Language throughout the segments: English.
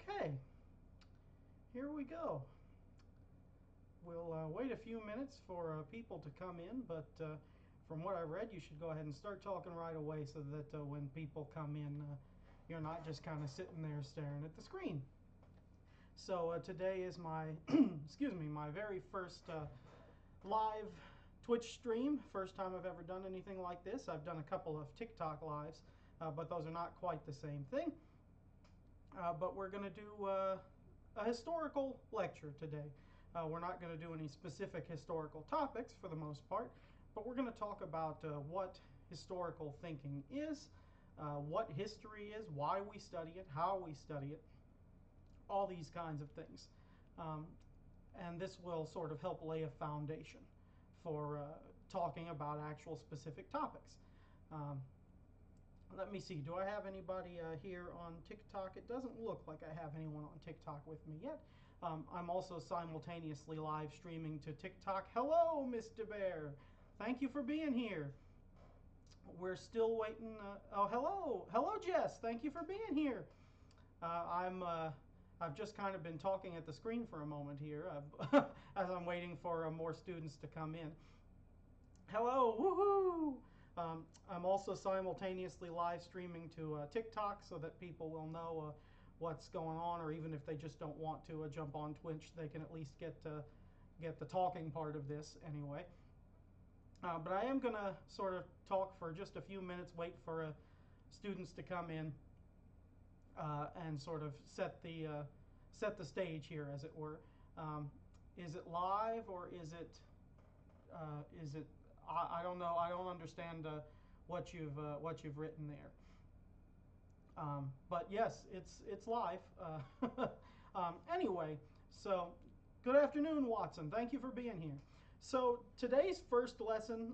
Okay, here we go. We'll wait a few minutes for people to come in, but from what I read, you should go ahead and start talking right away so that when people come in, you're not just kind of sitting there staring at the screen. So today is my, excuse me, my very first live Twitch stream. First time I've ever done anything like this. I've done a couple of TikTok lives, but those are not quite the same thing. But we're going to do a historical lecture today. We're not going to do any specific historical topics for the most part, but we're going to talk about what historical thinking is, what history is, why we study it, how we study it, all these kinds of things. And this will sort of help lay a foundation for talking about actual specific topics. Let me see, do I have anybody here on TikTok? It doesn't look like I have anyone on TikTok with me yet. I'm also simultaneously live streaming to TikTok. Hello, Mr. Bear. Thank you for being here. We're still waiting. Oh, hello. Hello, Jess. Thank you for being here. I've just kind of been talking at the screen for a moment here as I'm waiting for more students to come in. Hello. Woohoo! I'm also simultaneously live streaming to TikTok so that people will know what's going on, or even if they just don't want to jump on Twitch, they can at least get the talking part of this anyway. But I am going to sort of talk for just a few minutes, wait for students to come in, and sort of set the stage here, as it were. Is it live or is it? I don't know. I don't understand what you've written there. But yes, it's live. Anyway, so good afternoon, Watson. Thank you for being here. So today's first lesson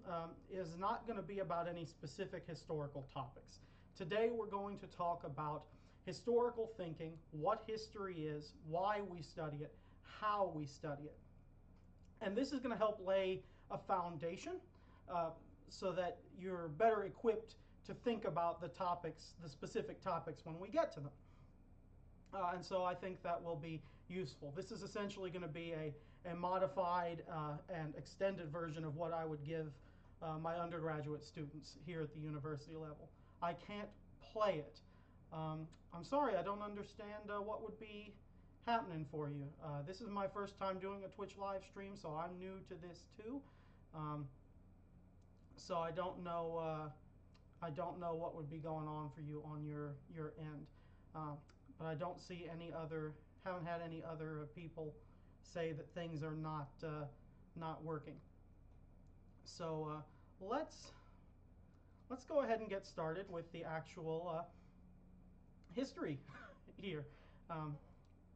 is not going to be about any specific historical topics. Today we're going to talk about historical thinking, what history is, why we study it, how we study it. And this is going to help lay a foundation so that you're better equipped to think about the topics, the specific topics when we get to them. And so I think that will be useful. This is essentially going to be a modified and extended version of what I would give my undergraduate students here at the university level. I can't play it. I'm sorry, I don't understand what would be happening for you. This is my first time doing a Twitch live stream, so I'm new to this too. So I don't know what would be going on for you on your end. But I don't see haven't had any other people say that things are not working. So let's go ahead and get started with the actual history here.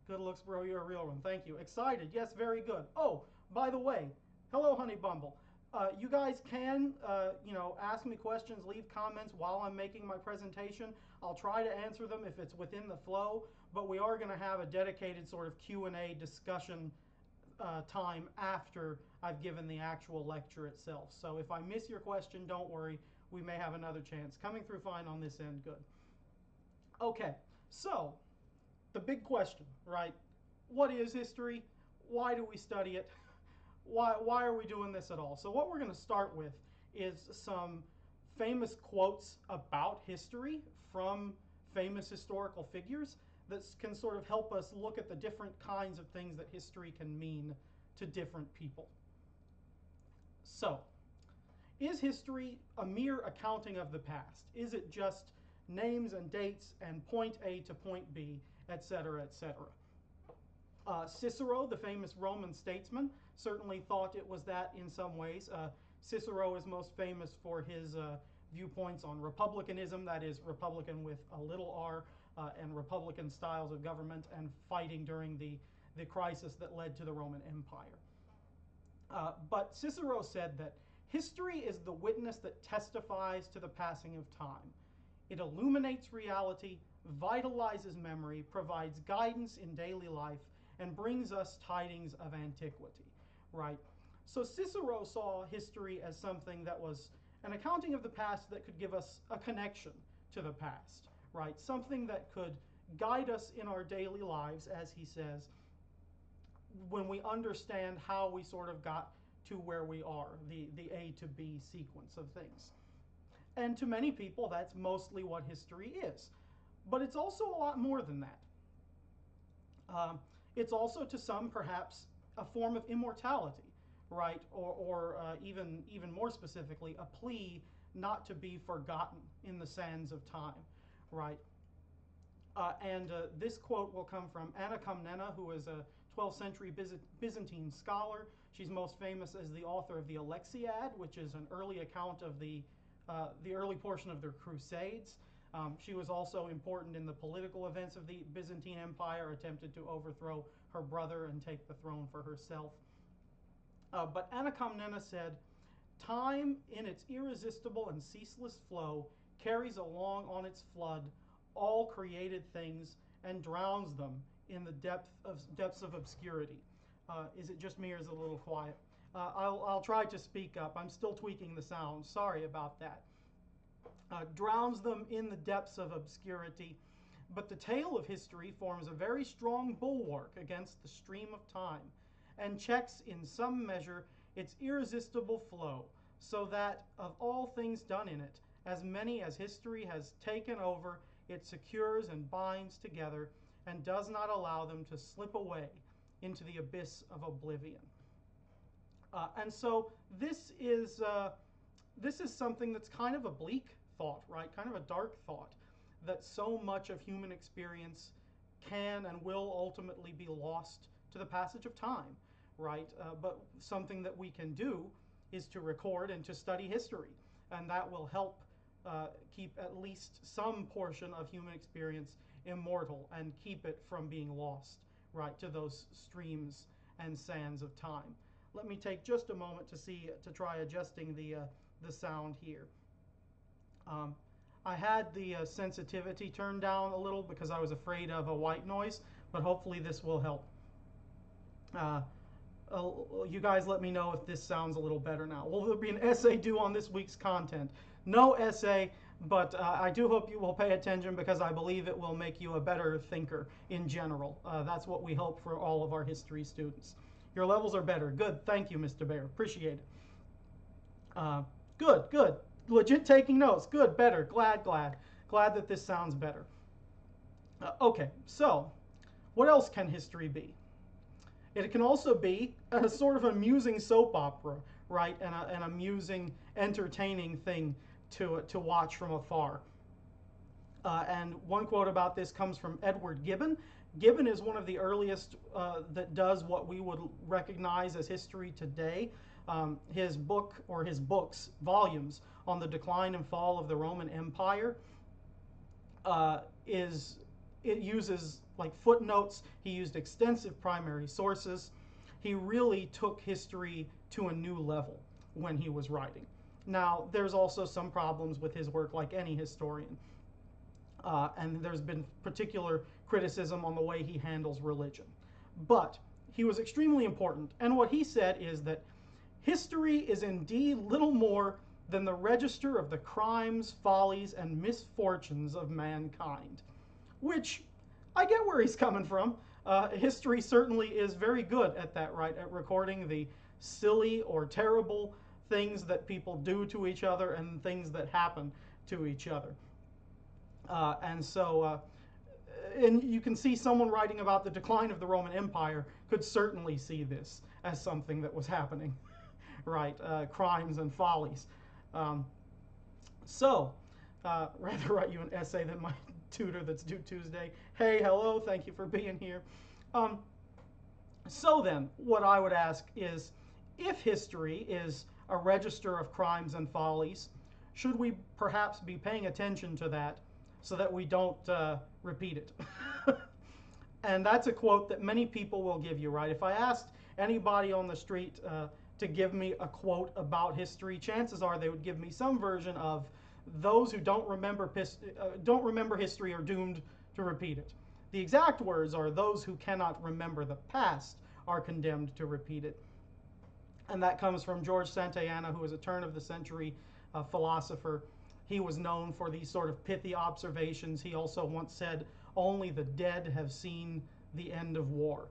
Good looks, bro. You're a real one. Thank you. Excited. Yes, very good. Oh, by the way, hello, Honey Bumble. You guys can, ask me questions, leave comments while I'm making my presentation. I'll try to answer them if it's within the flow, but we are going to have a dedicated sort of Q&A discussion time after I've given the actual lecture itself. So if I miss your question, don't worry. We may have another chance. Coming through fine on this end. Good. Okay, so the big question, right? What is history? Why do we study it? Why are we doing this at all? So what we're going to start with is some famous quotes about history from famous historical figures that can sort of help us look at the different kinds of things that history can mean to different people. So, is history a mere accounting of the past? Is it just names and dates and point A to point B, etc., etc.? Cicero, the famous Roman statesman, certainly thought it was that in some ways. Cicero is most famous for his viewpoints on republicanism, that is, Republican with a little r, and Republican styles of government, and fighting during the crisis that led to the Roman Empire. But Cicero said that history is the witness that testifies to the passing of time. It illuminates reality, vitalizes memory, provides guidance in daily life, and brings us tidings of antiquity, right? So Cicero saw history as something that was an accounting of the past that could give us a connection to the past, right? Something that could guide us in our daily lives, as he says, when we understand how we sort of got to where we are, the A to B sequence of things. And to many people, that's mostly what history is. But it's also a lot more than that. It's also, to some, perhaps a form of immortality, right? Or even more specifically, a plea not to be forgotten in the sands of time, right? And this quote will come from Anna Komnene, who is a 12th century Byzantine scholar. She's most famous as the author of the Alexiad, which is an early account of the early portion of the Crusades. She was also important in the political events of the Byzantine Empire, attempted to overthrow her brother and take the throne for herself. But Anna Komnene said, "Time, in its irresistible and ceaseless flow, carries along on its flood all created things and drowns them in the depths of obscurity." Is it just me or is it a little quiet? I'll try to speak up. I'm still tweaking the sound. Sorry about that. Drowns them in the depths of obscurity. But the tale of history forms a very strong bulwark against the stream of time, and checks in some measure its irresistible flow, so that of all things done in it, as many as history has taken over, it secures and binds together, and does not allow them to slip away into the abyss of oblivion. And so this is something that's kind of a bleak thought, right? Kind of a dark thought, that so much of human experience can and will ultimately be lost to the passage of time, right? But something that we can do is to record and to study history, and that will help keep at least some portion of human experience immortal and keep it from being lost, right, to those streams and sands of time. Let me take just a moment to try adjusting the sound here. I had the sensitivity turned down a little because I was afraid of a white noise, but hopefully this will help. You guys let me know if this sounds a little better now. Will there be an essay due on this week's content? No essay, but I do hope you will pay attention because I believe it will make you a better thinker in general. That's what we hope for all of our history students. Your levels are better. Good. Thank you, Mr. Bear. Appreciate it. Good. Legit taking notes. Good. Better. Glad that this sounds better. Okay, so what else can history be? It can also be a sort of amusing soap opera, right? And an amusing, entertaining thing to watch from afar. And one quote about this comes from Edward Gibbon. Gibbon is one of the earliest that does what we would recognize as history today. His book, or his books, volumes, on the decline and fall of the Roman Empire it uses like footnotes. He used extensive primary sources. He really took history to a new level when he was writing. Now, there's also some problems with his work, like any historian. And there's been particular criticism on the way he handles religion. But he was extremely important. And what he said is that history is indeed little more than the register of the crimes, follies, and misfortunes of mankind. Which, I get where he's coming from. History certainly is very good at that, right? At recording the silly or terrible things that people do to each other and things that happen to each other. And you can see someone writing about the decline of the Roman Empire could certainly see this as something that was happening, right? Crimes and follies. Rather write you an essay than my tutor that's due Tuesday. Hey, hello, thank you for being here. So then, what I would ask is, if history is a register of crimes and follies, should we perhaps be paying attention to that so that we don't repeat it? And that's a quote that many people will give you, right? If I asked anybody on the street to give me a quote about history, chances are they would give me some version of, those who don't remember history are doomed to repeat it. The exact words are, those who cannot remember the past are condemned to repeat it. And that comes from George Santayana, who was a turn of the century philosopher. He was known for these sort of pithy observations. He also once said, "Only the dead have seen the end of war."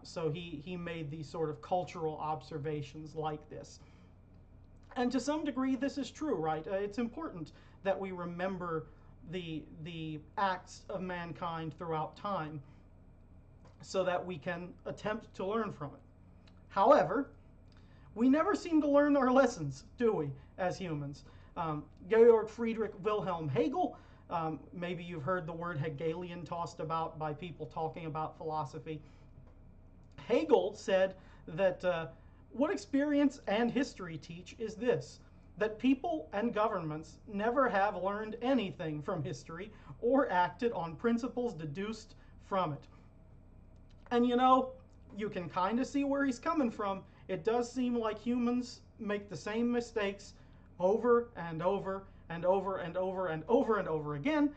So he made these sort of cultural observations like this. And to some degree, this is true, right? It's important that we remember the acts of mankind throughout time so that we can attempt to learn from it. However, we never seem to learn our lessons, do we, as humans? Georg Friedrich Wilhelm Hegel, maybe you've heard the word Hegelian tossed about by people talking about philosophy. Hegel said that what experience and history teach is this: that people and governments never have learned anything from history or acted on principles deduced from it. And you know, you can kind of see where he's coming from. It does seem like humans make the same mistakes over and over and over and over and over and over again.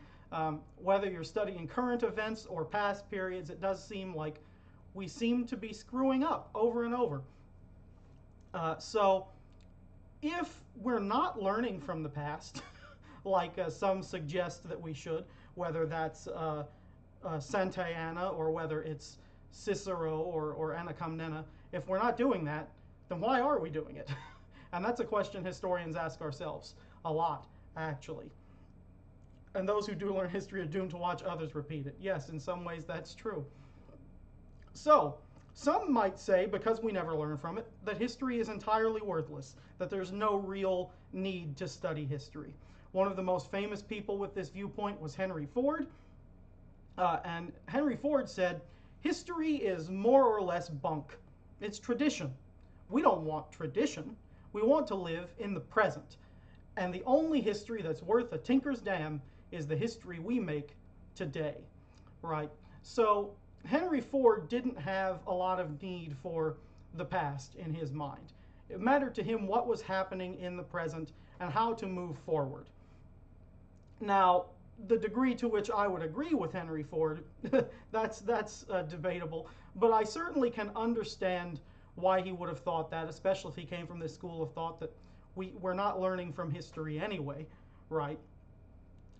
Whether you're studying current events or past periods, it does seem like we seem to be screwing up over and over. So if we're not learning from the past, like some suggest that we should, whether that's Santayana or whether it's Cicero or Anna Komnene, if we're not doing that, then why are we doing it? And that's a question historians ask ourselves a lot, actually. And those who do learn history are doomed to watch others repeat it. Yes, in some ways that's true. So, some might say, because we never learn from it, that history is entirely worthless, that there's no real need to study history. One of the most famous people with this viewpoint was Henry Ford. And Henry Ford said, "History is more or less bunk. It's tradition. We don't want tradition. We want to live in the present. And the only history that's worth a tinker's damn is the history we make today." Right? So Henry Ford didn't have a lot of need for the past in his mind. It mattered to him what was happening in the present and how to move forward. Now, the degree to which I would agree with Henry Ford, that's debatable, but I certainly can understand why he would have thought that, especially if he came from this school of thought that we're not learning from history anyway, right?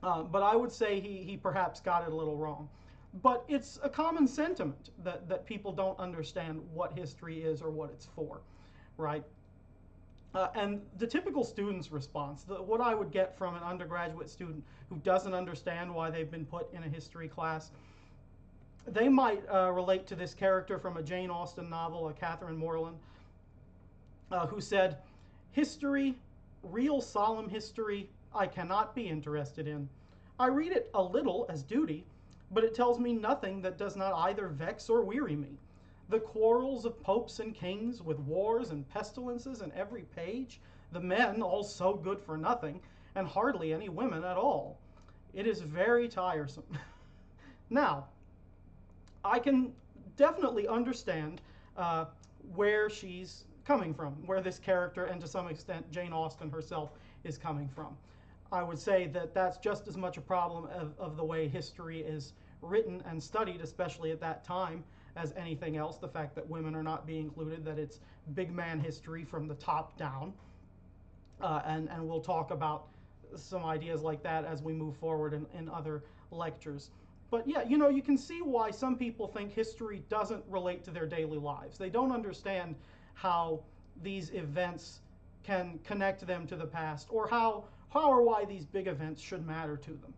But I would say he perhaps got it a little wrong. But it's a common sentiment that people don't understand what history is or what it's for, right? And the typical student's response, what I would get from an undergraduate student who doesn't understand why they've been put in a history class, they might relate to this character from a Jane Austen novel, Catherine Morland, who said, "History, real solemn history, I cannot be interested in. I read it a little as duty, but it tells me nothing that does not either vex or weary me. The quarrels of popes and kings, with wars and pestilences in every page, the men all so good for nothing, and hardly any women at all. It is very tiresome." Now, I can definitely understand where she's coming from, where this character, and to some extent Jane Austen herself, is coming from. I would say that that's just as much a problem of the way history is written and studied, especially at that time, as anything else. The fact that women are not being included, that it's big man history from the top down. And we'll talk about some ideas like that as we move forward in other lectures. But yeah, you know, you can see why some people think history doesn't relate to their daily lives. They don't understand how these events can connect them to the past, or how or why these big events should matter to them.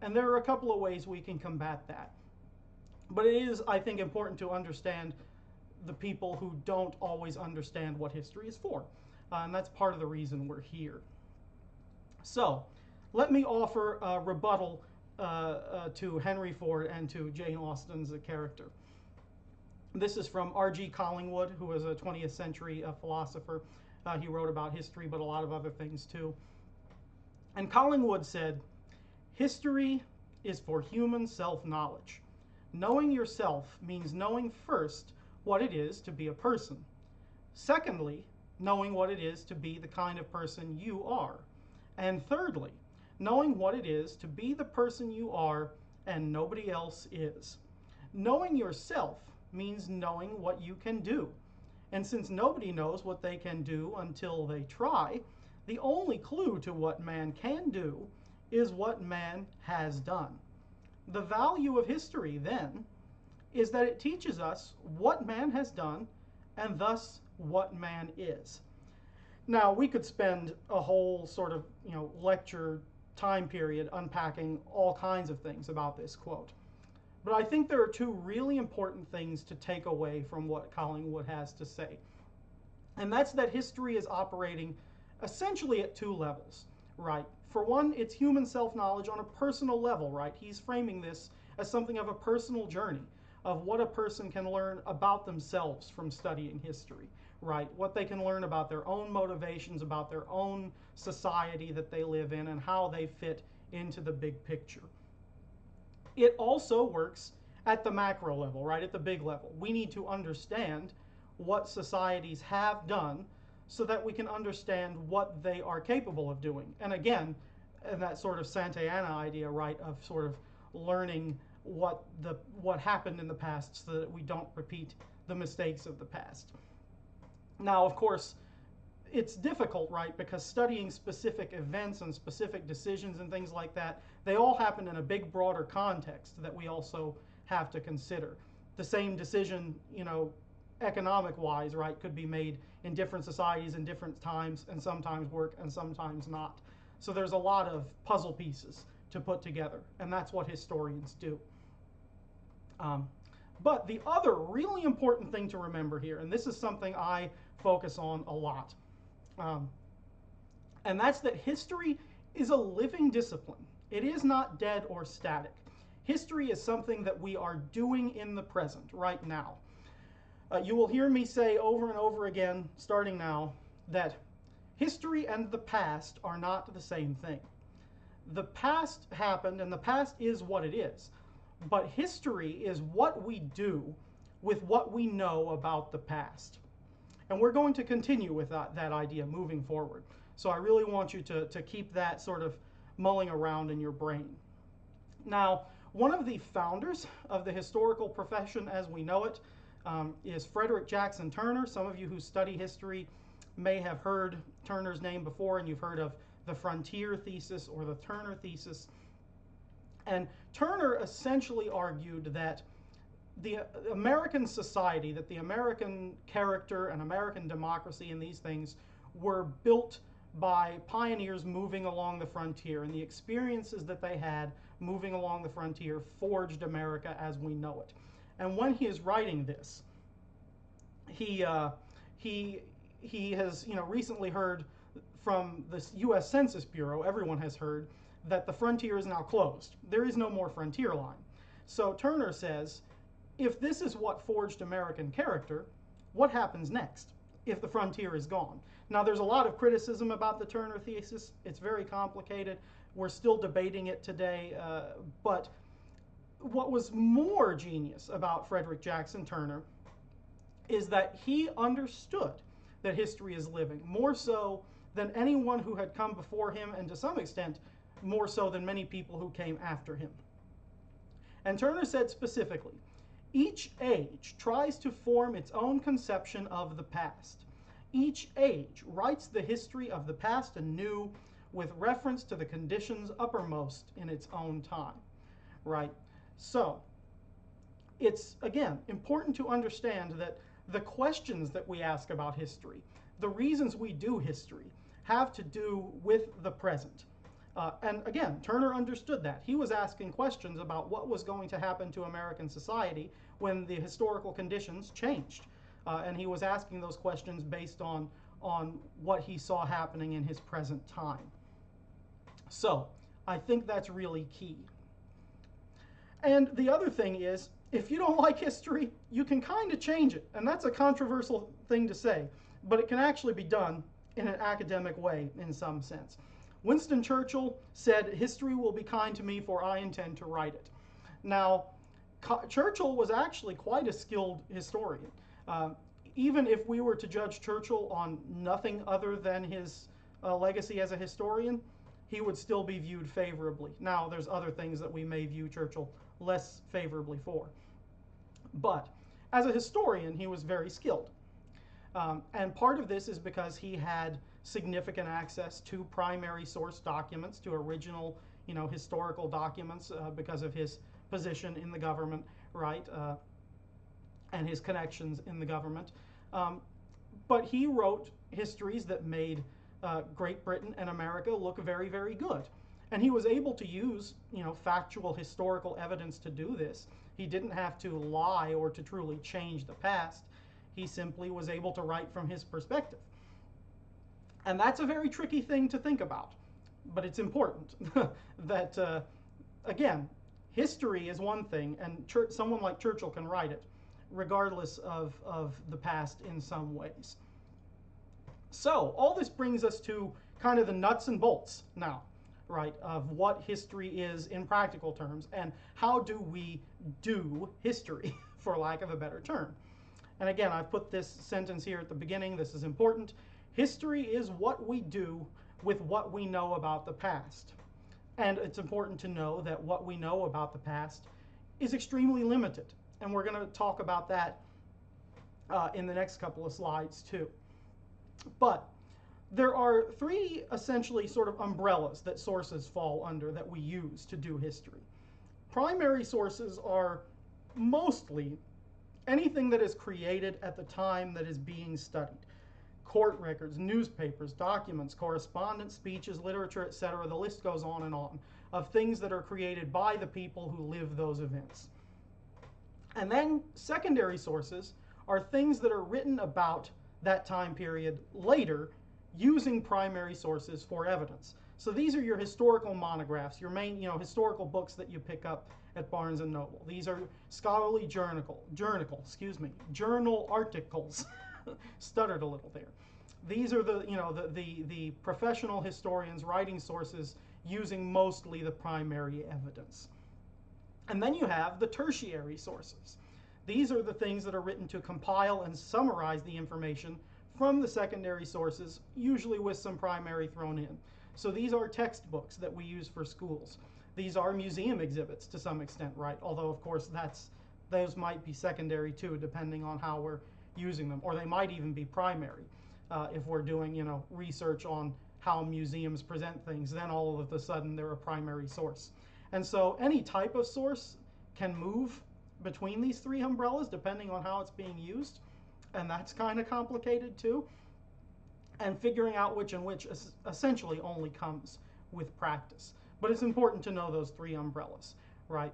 And there are a couple of ways we can combat that. But it is, I think, important to understand the people who don't always understand what history is for. And that's part of the reason we're here. So, let me offer a rebuttal to Henry Ford and to Jane Austen's character. This is from R.G. Collingwood, who was a 20th century philosopher. He wrote about history, but a lot of other things too. And Collingwood said, "History is for human self-knowledge. Knowing yourself means knowing first what it is to be a person. Secondly, knowing what it is to be the kind of person you are. And thirdly, knowing what it is to be the person you are and nobody else is. Knowing yourself means knowing what you can do. And since nobody knows what they can do until they try, The only clue to what man can do is what man has done. The value of history, then, is that it teaches us what man has done and thus what man is. Now, we could spend a whole sort of, lecture time period unpacking all kinds of things about this quote. But I think there are two really important things to take away from what Collingwood has to say. And that's that history is operating essentially at two levels, right? For one, it's human self-knowledge on a personal level, right? He's framing this as something of a personal journey of what a person can learn about themselves from studying history, right? What they can learn about their own motivations, about their own society that they live in, and how they fit into the big picture. It also works at the macro level, right? At the big level. We need to understand what societies have done so that we can understand what they are capable of doing. And again, and that sort of Santayana idea, right, of sort of learning what happened in the past so that we don't repeat the mistakes of the past. Now, of course, it's difficult, right, because studying specific events and specific decisions and things like that, they all happen in a big, broader context that we also have to consider. The same decision, economic-wise, right, could be made in different societies in different times and sometimes work and sometimes not. So there's a lot of puzzle pieces to put together, and that's what historians do. But the other really important thing to remember here, and this is something I focus on a lot, and that's that history is a living discipline. It is not dead or static. History is something that we are doing in the present, right now. You will hear me say over and over again, starting now, that history and the past are not the same thing. The past happened, and the past is what it is. But history is what we do with what we know about the past. And we're going to continue with that idea moving forward. So I really want you to keep that sort of mulling around in your brain. Now, one of the founders of the historical profession as we know it is Frederick Jackson Turner. Some of you who study history may have heard Turner's name before, and you've heard of the frontier thesis or the Turner thesis. And Turner essentially argued that the American society, that the American character and American democracy and these things were built by pioneers moving along the frontier, and the experiences that they had moving along the frontier forged America as we know it. And when he is writing this, he has recently heard from the U.S. Census Bureau, everyone has heard, that the frontier is now closed. There is no more frontier line. So Turner says, if this is what forged American character, what happens next if the frontier is gone? Now, there's a lot of criticism about the Turner thesis. It's very complicated. We're still debating it today. But what was more genius about Frederick Jackson Turner is that he understood that history is living, more so than anyone who had come before him, and to some extent, more so than many people who came after him. And Turner said specifically, each age tries to form its own conception of the past. Each age writes the history of the past anew with reference to the conditions uppermost in its own time, right? So it's, again, important to understand that the questions that we ask about history, the reasons we do history, have to do with the present. And again, Turner understood that. He was asking questions about what was going to happen to American society when the historical conditions changed. And he was asking those questions based on what he saw happening in his present time. So I think that's really key. And the other thing is, if you don't like history, you can kind of change it. And that's a controversial thing to say, but it can actually be done in an academic way in some sense. Winston Churchill said, "History will be kind to me, for I intend to write it." Now, Churchill was actually quite a skilled historian. Even if we were to judge Churchill on nothing other than his legacy as a historian, he would still be viewed favorably. Now, there's other things that we may view Churchill less favorably for. But as a historian, he was very skilled. And part of this is because he had significant access to primary source documents, to original, historical documents because of his position in the government, right, and his connections in the government. But he wrote histories that made Great Britain and America look very, very good. And he was able to use, factual historical evidence to do this. He didn't have to lie or to truly change the past. He simply was able to write from his perspective. And that's a very tricky thing to think about. But it's important that, again, history is one thing, and someone like Churchill can write it, regardless of the past in some ways. So all this brings us to kind of the nuts and bolts now, right, of what history is in practical terms, and how do we do history, for lack of a better term. And again, I've put this sentence here at the beginning. This is important. History is what we do with what we know about the past. And it's important to know that what we know about the past is extremely limited. And we're going to talk about that in the next couple of slides too. But there are three essentially sort of umbrellas that sources fall under that we use to do history. Primary sources are mostly anything that is created at the time that is being studied. Court records, newspapers, documents, correspondence, speeches, literature, etc. The list goes on and on of things that are created by the people who live those events. And then secondary sources are things that are written about that time period later using primary sources for evidence. So these are your historical monographs, your main, historical books that you pick up at Barnes and Noble. These are scholarly journal articles. Stuttered a little there. These are the professional historians writing sources using mostly the primary evidence. And then you have the tertiary sources. These are the things that are written to compile and summarize the information from the secondary sources, usually with some primary thrown in. So these are textbooks that we use for schools. These are museum exhibits to some extent, right? Although, of course, those might be secondary too, depending on how we're using them. Or they might even be primary. If we're doing, research on how museums present things, then all of a sudden they're a primary source. And so any type of source can move between these three umbrellas depending on how it's being used. And that's kind of complicated too. And figuring out which and which essentially only comes with practice. But it's important to know those three umbrellas, right?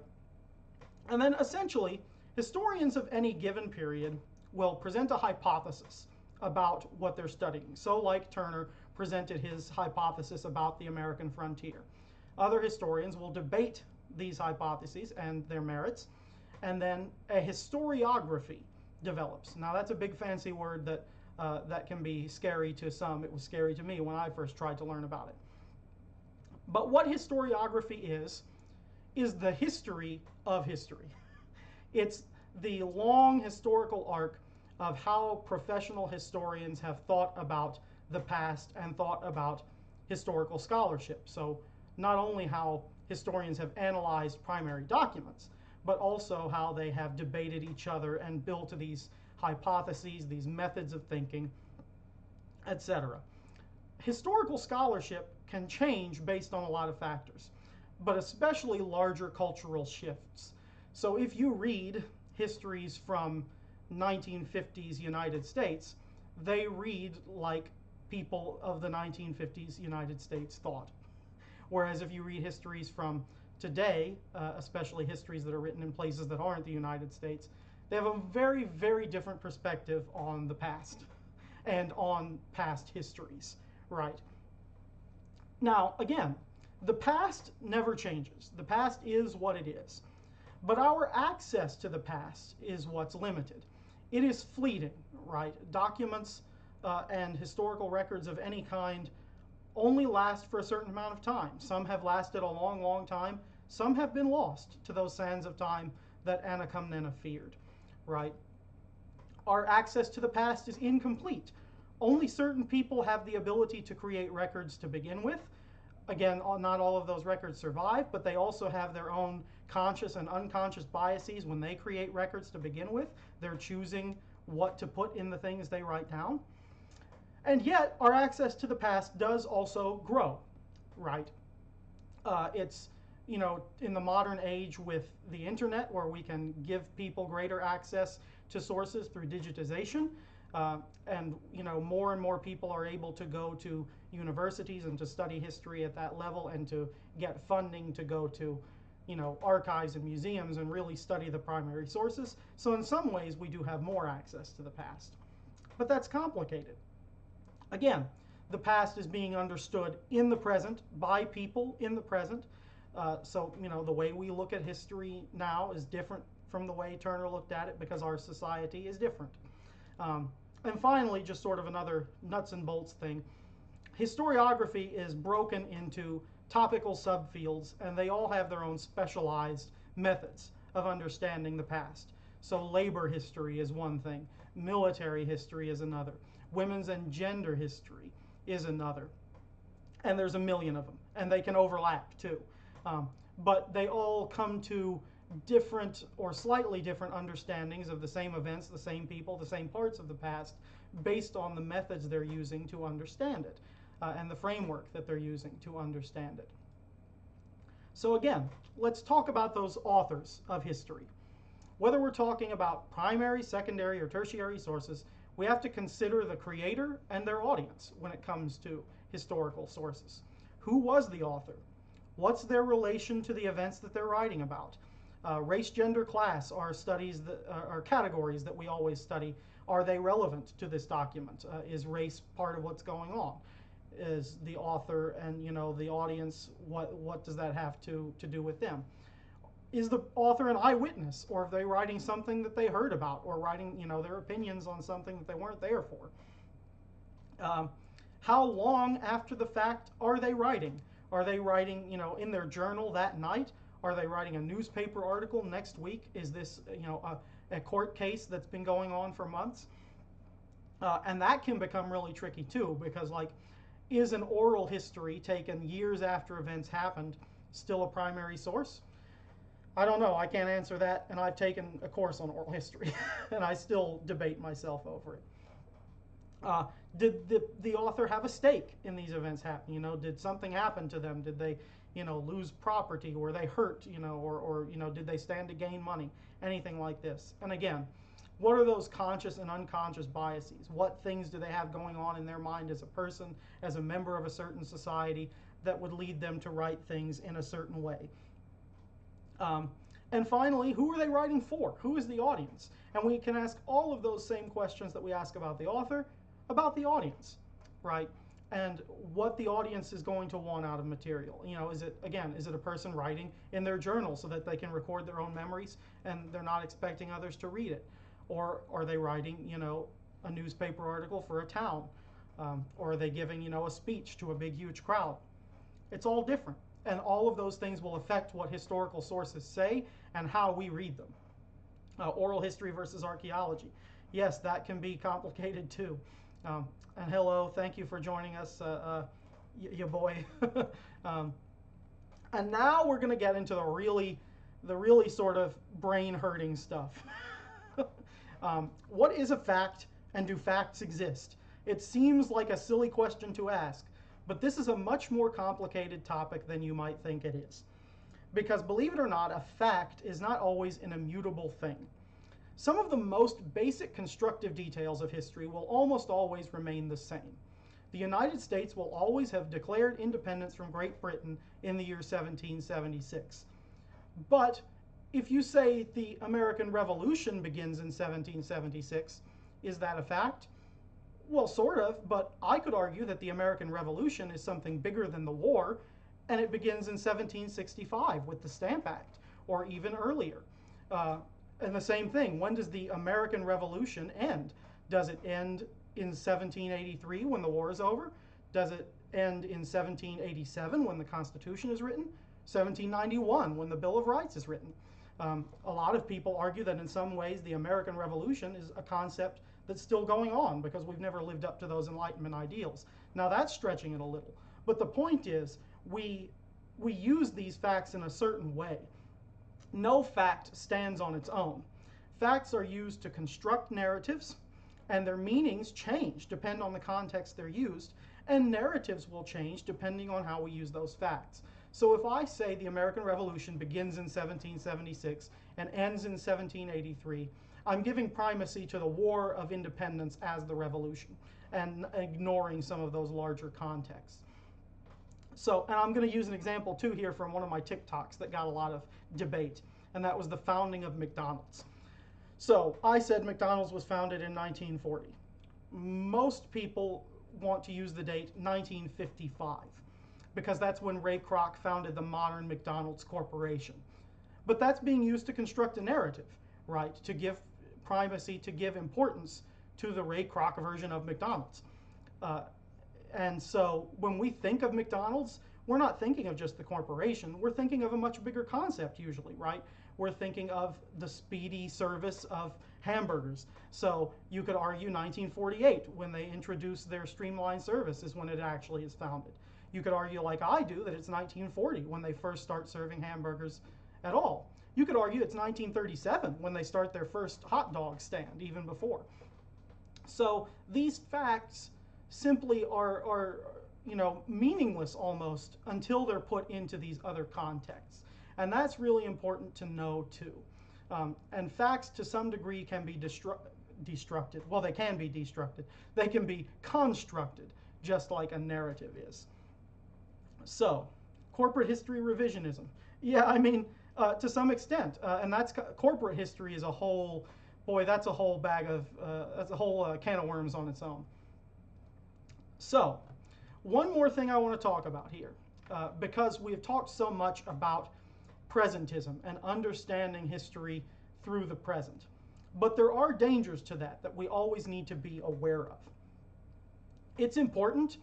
And then essentially, historians of any given period will present a hypothesis about what they're studying. So like Turner presented his hypothesis about the American frontier. Other historians will debate these hypotheses and their merits, and then a historiography develops. Now that's a big fancy word that can be scary to some. It was scary to me when I first tried to learn about it. But what historiography is the history of history. It's the long historical arc of how professional historians have thought about the past and thought about historical scholarship. So not only how historians have analyzed primary documents, but also how they have debated each other and built these hypotheses, these methods of thinking, etc. Historical scholarship can change based on a lot of factors, but especially larger cultural shifts. So if you read histories from 1950s United States, they read like people of the 1950s United States thought. Whereas if you read histories from today, especially histories that are written in places that aren't the United States, they have a very, very different perspective on the past and on past histories, right? Now, again, the past never changes. The past is what it is. But our access to the past is what's limited. It is fleeting, right? Documents and historical records of any kind only last for a certain amount of time. Some have lasted a long, long time. Some have been lost to those sands of time that Anna Karenina feared, right? Our access to the past is incomplete. Only certain people have the ability to create records to begin with. Again, not all of those records survive, but they also have their own conscious and unconscious biases when they create records to begin with. They're choosing what to put in the things they write down. And yet, our access to the past does also grow, right? It's, in the modern age with the internet, where we can give people greater access to sources through digitization, and more and more people are able to go to universities and to study history at that level and to get funding to go to archives and museums and really study the primary sources. So in some ways we do have more access to the past. But that's complicated. Again, the past is being understood in the present by people in the present. So the way we look at history now is different from the way Turner looked at it because our society is different. And finally, just sort of another nuts and bolts thing, historiography is broken into topical subfields, and they all have their own specialized methods of understanding the past. So labor history is one thing, military history is another, women's and gender history is another, and there's a million of them, and they can overlap too. But they all come to different or slightly different understandings of the same events, the same people, the same parts of the past, based on the methods they're using to understand it, and the framework that they're using to understand it. So again, let's talk about those authors of history. Whether we're talking about primary, secondary, or tertiary sources, we have to consider the creator and their audience when it comes to historical sources. Who was the author? What's their relation to the events that they're writing about? Race, gender, class are studies that are categories that we always study. Are they relevant to this document? Is race part of what's going on? Is the author and the audience, what does that have to do with them? Is the author an eyewitness, or are they writing something that they heard about, or writing their opinions on something that they weren't there for? How long after the fact are they writing? Are they writing in their journal that night? Are they writing a newspaper article next week? Is this a court case that's been going on for months? And that can become really tricky too, because is an oral history taken years after events happened still a primary source? I don't know. I can't answer that, and I've taken a course on oral history, and I still debate myself over it. Did the author have a stake in these events happening? Did something happen to them? Did they, lose property? Were they hurt? Or did they stand to gain money? Anything like this. And again, what are those conscious and unconscious biases? What things do they have going on in their mind as a person, as a member of a certain society, that would lead them to write things in a certain way? And finally, who are they writing for? Who is the audience? And we can ask all of those same questions that we ask about the author, about the audience, right? And what the audience is going to want out of material. Is it a person writing in their journal so that they can record their own memories and they're not expecting others to read it? Or are they writing, a newspaper article for a town? Or are they giving, a speech to a big, huge crowd? It's all different. And all of those things will affect what historical sources say and how we read them. Oral history versus archaeology. Yes, that can be complicated too. And hello, thank you for joining us, your boy. And now we're going to get into the really sort of brain-hurting stuff. What is a fact, and do facts exist? It seems like a silly question to ask, but this is a much more complicated topic than you might think it is. Because believe it or not, a fact is not always an immutable thing. Some of the most basic constructive details of history will almost always remain the same. The United States will always have declared independence from Great Britain in the year 1776. But if you say the American Revolution begins in 1776, is that a fact? Well, sort of, but I could argue that the American Revolution is something bigger than the war, and it begins in 1765 with the Stamp Act, or even earlier. And the same thing, when does the American Revolution end? Does it end in 1783 when the war is over? Does it end in 1787 when the Constitution is written? 1791 when the Bill of Rights is written? A lot of people argue that in some ways the American Revolution is a concept that's still going on because we've never lived up to those Enlightenment ideals. Now that's stretching it a little. But the point is, we use these facts in a certain way. No fact stands on its own. Facts are used to construct narratives, and their meanings change depending on the context they're used, and narratives will change depending on how we use those facts. So if I say the American Revolution begins in 1776 and ends in 1783, I'm giving primacy to the War of Independence as the revolution and ignoring some of those larger contexts. So, and I'm going to use an example too here from one of my TikToks that got a lot of debate, and that was the founding of McDonald's. So I said McDonald's was founded in 1940. Most people want to use the date 1955 because that's when Ray Kroc founded the modern McDonald's Corporation. But that's being used to construct a narrative, right? To give primacy, to give importance to the Ray Kroc version of McDonald's. And so when we think of McDonald's, we're not thinking of just the corporation. We're thinking of a much bigger concept usually, right? We're thinking of the speedy service of hamburgers. So you could argue 1948 when they introduced their streamlined service is when it actually is founded. You could argue, like I do, that it's 1940 when they first start serving hamburgers at all. You could argue it's 1937 when they start their first hot dog stand, even before. So these facts simply are meaningless almost until they're put into these other contexts. And that's really important to know too. And facts to some degree can be destructed. Well, they can be destructed. They can be constructed, just like a narrative is. So, corporate history revisionism. Yeah, I mean, to some extent. And that's corporate history is a whole, boy, that's a whole bag of, that's a whole can of worms on its own. So, one more thing I want to talk about here, because we've talked so much about presentism and understanding history through the present. But there are dangers to that we always need to be aware of. It's important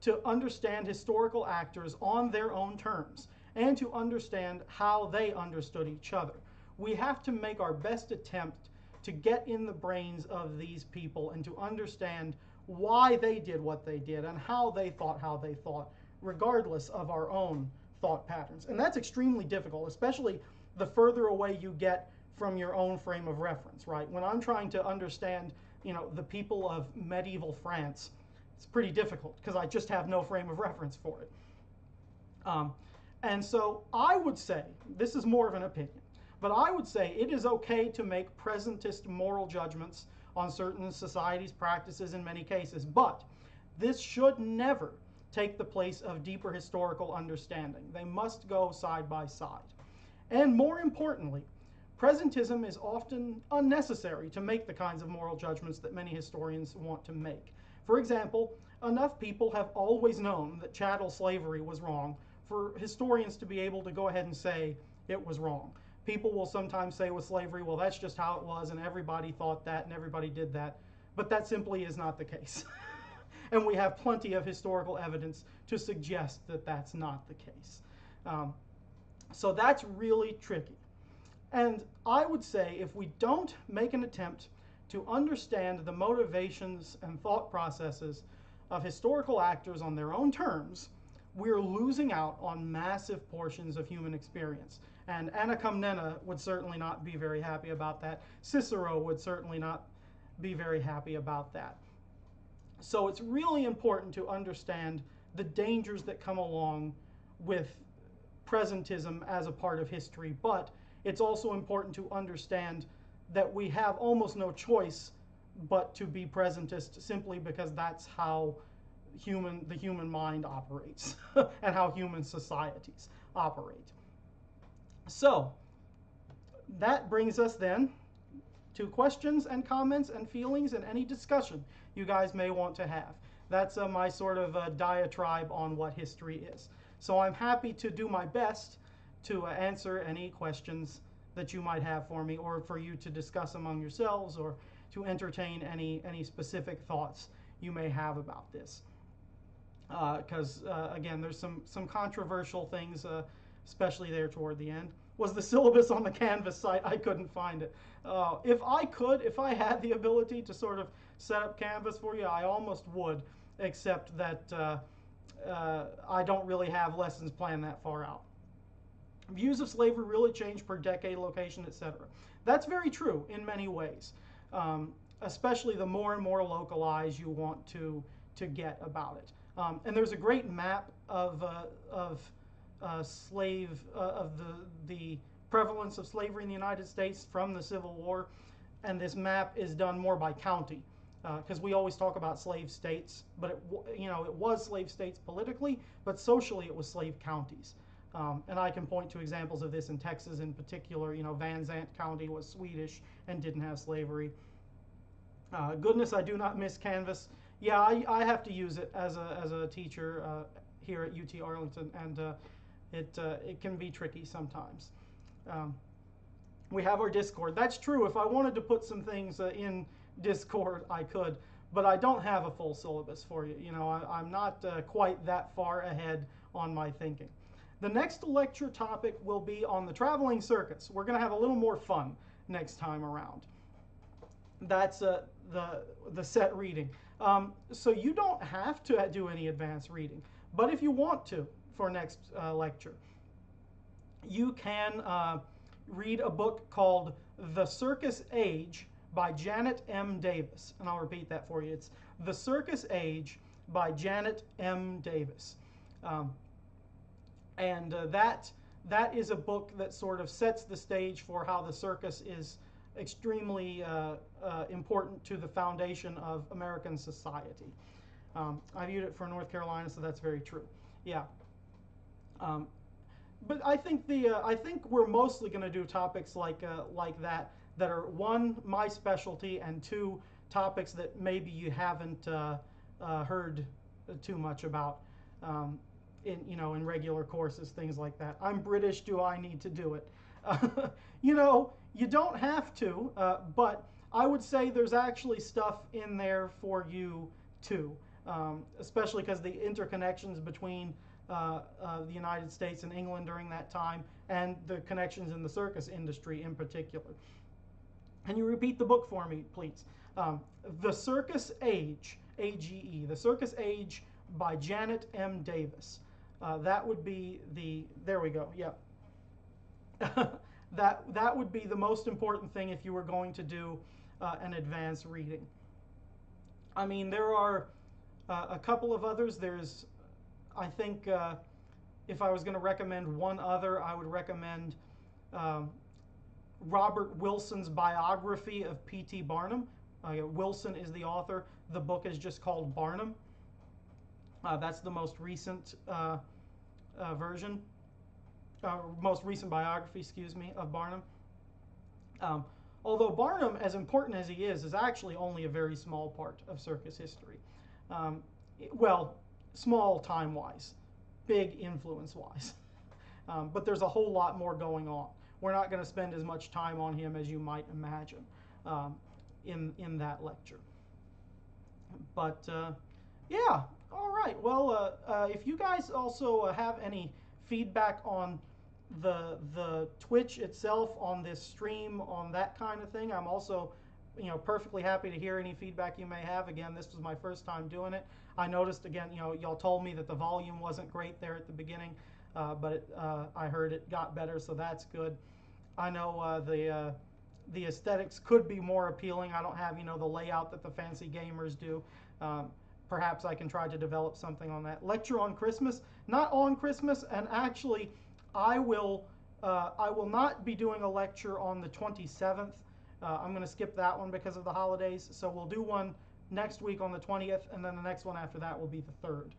to understand historical actors on their own terms and to understand how they understood each other. We have to make our best attempt to get in the brains of these people and to understand why they did what they did and how they thought, regardless of our own thought patterns. And that's extremely difficult, especially the further away you get from your own frame of reference, right? When I'm trying to understand, the people of medieval France, it's pretty difficult because I just have no frame of reference for it. And so I would say, this is more of an opinion, but I would say it is okay to make presentist moral judgments on certain societies' practices in many cases, but this should never take the place of deeper historical understanding. They must go side by side. And more importantly, presentism is often unnecessary to make the kinds of moral judgments that many historians want to make. For example, enough people have always known that chattel slavery was wrong for historians to be able to go ahead and say it was wrong. People will sometimes say with slavery, well, that's just how it was, and everybody thought that, and everybody did that. But that simply is not the case. And we have plenty of historical evidence to suggest that that's not the case. So that's really tricky. And I would say if we don't make an attempt to understand the motivations and thought processes of historical actors on their own terms, we're losing out on massive portions of human experience. And Anna Komnene would certainly not be very happy about that. Cicero would certainly not be very happy about that. So it's really important to understand the dangers that come along with presentism as a part of history, but it's also important to understand that we have almost no choice but to be presentist simply because that's how the human mind operates and how human societies operate. So that brings us then to questions and comments and feelings and any discussion you guys may want to have. That's my sort of diatribe on what history is. So I'm happy to do my best to answer any questions that you might have for me, or for you to discuss among yourselves, or to entertain any specific thoughts you may have about this. Because again, there's some controversial things, especially there toward the end. Was the syllabus on the Canvas site? I couldn't find it. If I had the ability to sort of set up Canvas for you, I almost would, except that I don't really have lessons planned that far out. Views of slavery really change per decade, location, etc. That's very true in many ways. especially the more and more localized you want to get about it. And there's a great map of the prevalence of slavery in the United States from the Civil War, and this map is done more by county, because we always talk about slave states, but it was slave states politically, but socially it was slave counties. And I can point to examples of this in Texas in particular. Van Zandt County was Swedish and didn't have slavery. Goodness, I do not miss Canvas. Yeah, I have to use it as a teacher here at UT Arlington, and it can be tricky sometimes. We have our Discord. That's true. If I wanted to put some things in Discord, I could, but I don't have a full syllabus for you. I'm not quite that far ahead on my thinking. The next lecture topic will be on the traveling circuits. We're going to have a little more fun next time around. That's the set reading. So you don't have to do any advanced reading, but if you want to for next lecture, you can read a book called The Circus Age by Janet M. Davis. And I'll repeat that for you. It's The Circus Age by Janet M. Davis. And that is a book that sort of sets the stage for how the circus is extremely important to the foundation of American society. I viewed it for North Carolina, so that's very true. Yeah. But I think we're mostly going to do topics like that are, one, my specialty, and two, topics that maybe you haven't heard too much about in regular courses, things like that. I'm British. Do I need to do it? You don't have to, but I would say there's actually stuff in there for you too, especially because the interconnections between the United States and England during that time, and the connections in the circus industry in particular. Can you repeat the book for me, please? The Circus Age, A-G-E, The Circus Age by Janet M. Davis. That would be there we go, yeah. That would be the most important thing if you were going to do an advanced reading. I mean, there are a couple of others. There's, I think, if I was going to recommend one other, I would recommend Robert Wilson's biography of P.T. Barnum. Wilson is the author. The book is just called Barnum. That's the most recent version, most recent biography, excuse me, of Barnum. Although Barnum, as important as he is actually only a very small part of circus history. Well, small time-wise, big influence-wise. But there's a whole lot more going on. We're not going to spend as much time on him as you might imagine in that lecture. But yeah, all right. Well, if you guys also have any feedback on the Twitch itself, on this stream, on that kind of thing, I'm also perfectly happy to hear any feedback you may have. Again, this was my first time doing it. I noticed, again, y'all told me that the volume wasn't great there at the beginning, but I heard it got better, so that's good. I know the aesthetics could be more appealing. I don't have, the layout that the fancy gamers do. Perhaps I can try to develop something on that. Lecture on Christmas, not on Christmas, and actually, I will not be doing a lecture on the 27th. I'm going to skip that one because of the holidays. So we'll do one next week on the 20th, and then the next one after that will be the 3rd.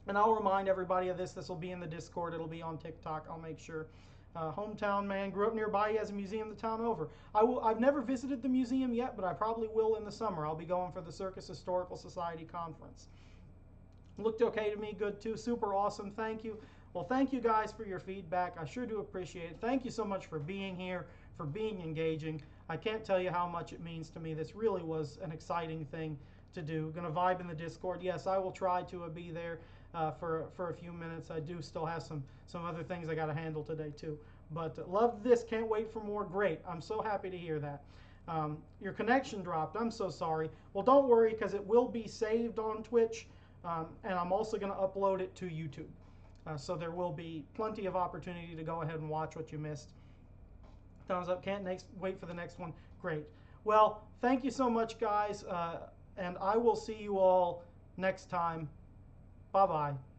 And I'll remind everybody of this. This will be in the Discord. It'll be on TikTok. I'll make sure. Hometown man, grew up nearby. He has a museum the town over. I've never visited the museum yet, but I probably will in the summer. I'll be going for the Circus Historical Society conference. Looked okay to me. Good too. Super awesome. Thank you. Well, thank you guys for your feedback. I sure do appreciate it. Thank you so much for being here, for being engaging. I can't tell you how much it means to me. This really was an exciting thing to do. Going to vibe in the Discord. Yes, I will try to be there for a few minutes. I do still have some other things I got to handle today too. But love this. Can't wait for more. Great. I'm so happy to hear that. Your connection dropped. I'm so sorry. Well, don't worry, because it will be saved on Twitch, and I'm also going to upload it to YouTube. So there will be plenty of opportunity to go ahead and watch what you missed. Thumbs up. Can't wait for the next one. Great. Well, thank you so much, guys, and I will see you all next time. Bye bye.